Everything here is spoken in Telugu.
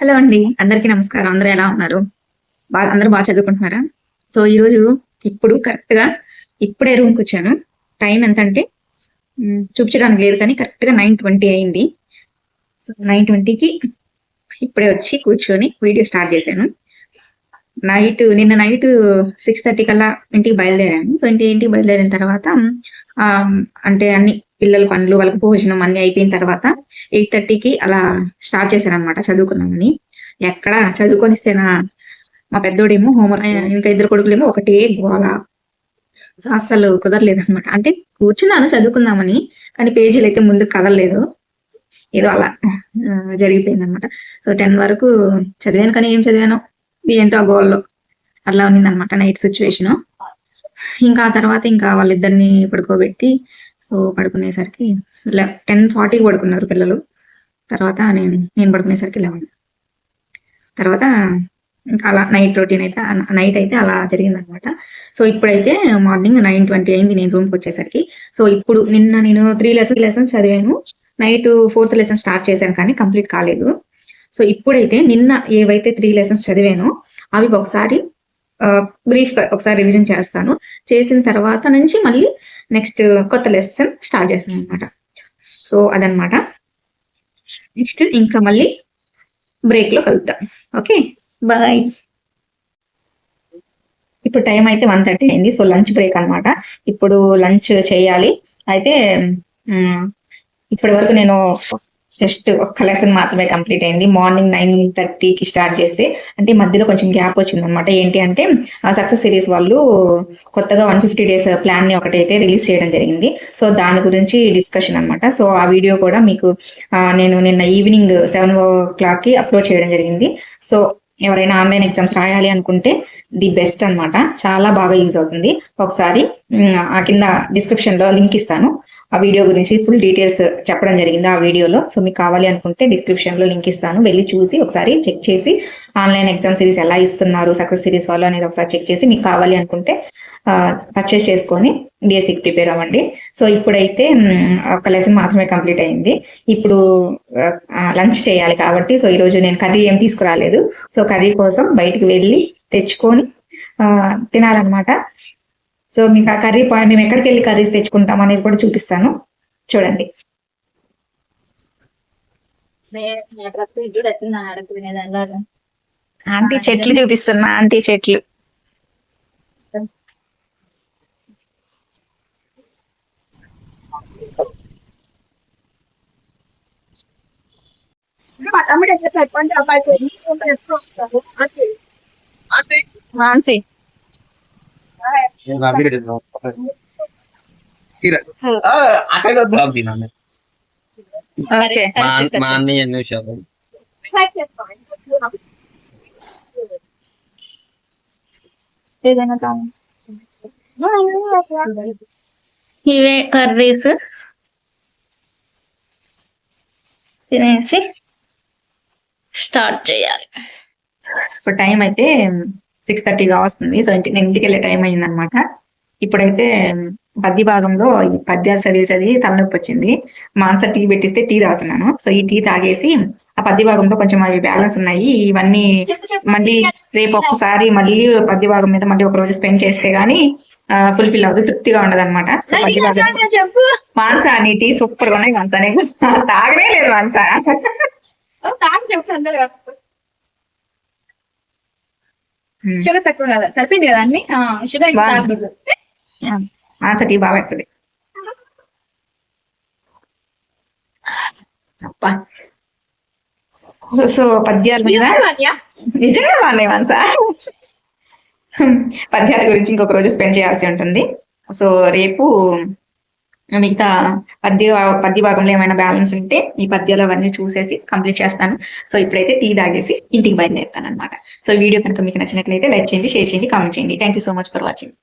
హలో అండి, అందరికీ నమస్కారం. అందరూ ఎలా ఉన్నారు? అందరూ బాగా చదువుకుంటున్నారా? సో ఈరోజు ఇప్పుడు కరెక్ట్‌గా ఇప్పుడే రూమ్‌కొచ్చాను. టైం ఎంతంటే చూపించడానికి లేదు కానీ కరెక్ట్‌గా 9:20 అయింది. సో 9:20కి ఇప్పుడే వచ్చి కూర్చొని వీడియో స్టార్ట్ చేశాను. నిన్న నైట్ 6:30 కల్లా ఇంటికి బయలుదేరాను. సో ఇంటికి బయలుదేరిన తర్వాత అంటే అన్ని పిల్లల పనులు, వాళ్ళకి భోజనం అన్నీ అయిపోయిన తర్వాత 8:30కి అలా స్టార్ట్ చేశాననమాట చదువుకుందామని. ఎక్కడ చదువుకొనిస్తేనా మా పెద్దోడేమో ఇంకా ఇద్దరు కొడుకులేమో ఒకటే గోల. అస్సలు కుదరలేదనమాట. అంటే కూర్చున్నాను చదువుకుందామని, కానీ పేజీలయితే ముందుకు కదలలేదు. ఏదో అలా జరిగిపోయిందనమాట. సో 10 వరకు చదివాను, కానీ ఏం చదివానో ఏంటో ఆ గోలలో అట్లా ఉన్నిందనమాట నైట్ సిచ్యువేషను. ఇంకా ఆ తర్వాత ఇంకా వాళ్ళిద్దరిని పడుకోబెట్టి సో పడుకునేసరికి 10:40కి పడుకున్నారు పిల్లలు. తర్వాత నేను పడుకునేసరికి 11. తర్వాత ఇంకా అలా నైట్ అయితే అలా జరిగిందనమాట. సో ఇప్పుడైతే మార్నింగ్ 9:20 అయింది నేను రూమ్కి వచ్చేసరికి. సో ఇప్పుడు నిన్న నేను 3 లెసన్స్ చదివాను. నైట్ 4th లెసన్ స్టార్ట్ చేశాను కానీ కంప్లీట్ కాలేదు. సో ఇప్పుడైతే నిన్న ఏవైతే 3 లెసన్స్ చదివానో అవి ఒకసారి బ్రీఫ్గా ఒకసారి రివిజన్ చేస్తాను. చేసిన తర్వాత నుంచి మళ్ళీ నెక్స్ట్ కొత్త లెసన్ స్టార్ట్ చేస్తాను అనమాట. సో అదనమాట. నెక్స్ట్ ఇంకా మళ్ళీ బ్రేక్లో కలుద్దాం. Okay, bye. ఇప్పుడు టైం అయితే 1:30 అయింది. సో లంచ్ బ్రేక్ అనమాట. ఇప్పుడు లంచ్ చేయాలి. అయితే ఇప్పటి వరకు నేను జస్ట్ ఒక్క లెసన్ మాత్రమే కంప్లీట్ అయింది. మార్నింగ్ 9:30కి స్టార్ట్ చేస్తే అంటే మధ్యలో కొంచెం గ్యాప్ వచ్చింది అనమాట. ఏంటి అంటే సక్సెస్ సిరీస్ వాళ్ళు కొత్తగా 150 days ప్లాన్ని ఒకటైతే రిలీజ్ చేయడం జరిగింది. సో దాని గురించి డిస్కషన్ అనమాట. సో ఆ వీడియో కూడా మీకు నేను నిన్న ఈవినింగ్ 7 o'clockకి అప్లోడ్ చేయడం జరిగింది. సో ఎవరైనా ఆన్లైన్ ఎగ్జామ్స్ రాయాలి అనుకుంటే ది బెస్ట్ అనమాట. చాలా బాగా యూజ్ అవుతుంది. ఒకసారి ఆ కింద డిస్క్రిప్షన్లో లింక్ ఇస్తాను. ఆ వీడియో గురించి ఫుల్ డీటెయిల్స్ చెప్పడం జరిగింది ఆ వీడియోలో. సో మీకు కావాలి అనుకుంటే డిస్క్రిప్షన్లో లింక్ ఇస్తాను. వెళ్ళి చూసి ఒకసారి చెక్ చేసి ఆన్లైన్ ఎగ్జామ్ సిరీస్ ఎలా ఇస్తున్నారు సక్సెస్ సిరీస్ వాళ్ళు అనేది ఒకసారి చెక్ చేసి మీకు కావాలి అనుకుంటే పర్చేస్ చేసుకొని బేసిక్ ప్రిపేర్ అవ్వండి. సో ఇప్పుడైతే ఒక లెసన్ మాత్రమే కంప్లీట్ అయింది. ఇప్పుడు లంచ్ చేయాలి కాబట్టి సో ఈరోజు నేను కర్రీ ఏం తీసుకురాలేదు. సో కర్రీ కోసం బయటికి వెళ్ళి తెచ్చుకొని తినాలన్నమాట. సో మీకు ఆ కర్రీ మేము ఎక్కడికి వెళ్ళి కర్రీస్ తెచ్చుకుంటాం అనేది కూడా చూపిస్తాను, చూడండి. ఆంటీ చెట్లు చూపిస్తున్నా. ఆంటీ చెట్లు మాన్సి ఇవే కర్రీస్ తినేసి స్టార్ట్ చేయాలి. ఇప్పుడు టైం అయితే 6:30గా వస్తుంది. సో నేను ఇంటికి వెళ్ళే టైం అయిందనమాట. ఇప్పుడైతే పద్య భాగంలో ఈ పద్యాలు చదివి తలనొప్పి వచ్చింది. మాంస టీ పెట్టిస్తే టీ తాగుతున్నాను. సో ఈ టీ తాగేసి ఆ పద్య భాగంలో కొంచెం అవి బ్యాలెన్స్ ఉన్నాయి. ఇవన్నీ మళ్ళీ రేపు ఒక్కసారి మళ్ళీ పద్య భాగం మీద మళ్ళీ ఒక రోజు స్పెండ్ చేస్తే గానీ ఫుల్ఫిల్ అవ్వదు, తృప్తిగా ఉండదు అనమాట. సో పద్య భాగం మాంస నీ టీ సూపర్ గా ఉన్నాయి. మాంస తాగనే లేదు. మాంస షుగర్ తక్కువ కదా, సరిపోయింది కదా అన్ని. షుగర్ మాంస టీ బాగా పెట్టుకుంది. సో పద్యాల మీద నిజంగా బాగున్నాయి. మాంస పద్యాల గురించి ఇంకొక రోజు స్పెండ్ చేయాల్సి ఉంటుంది. సో రేపు మిగతా పద్య భాగంలో ఏమైనా బ్యాలెన్స్ ఉంటే ఈ పద్యాలు అవన్నీ చూసేసి కంప్లీట్ చేస్తాను. సో ఇప్పుడైతే టీ తాగేసి ఇంటికి బయలుదేరుతాను అనమాట. సో వీడియో కనుక మీకు నచ్చినట్లయితే లైక్ చేయండి, షేర్ చేయండి, కామెంట్ చేయండి. Thank you so much for watching.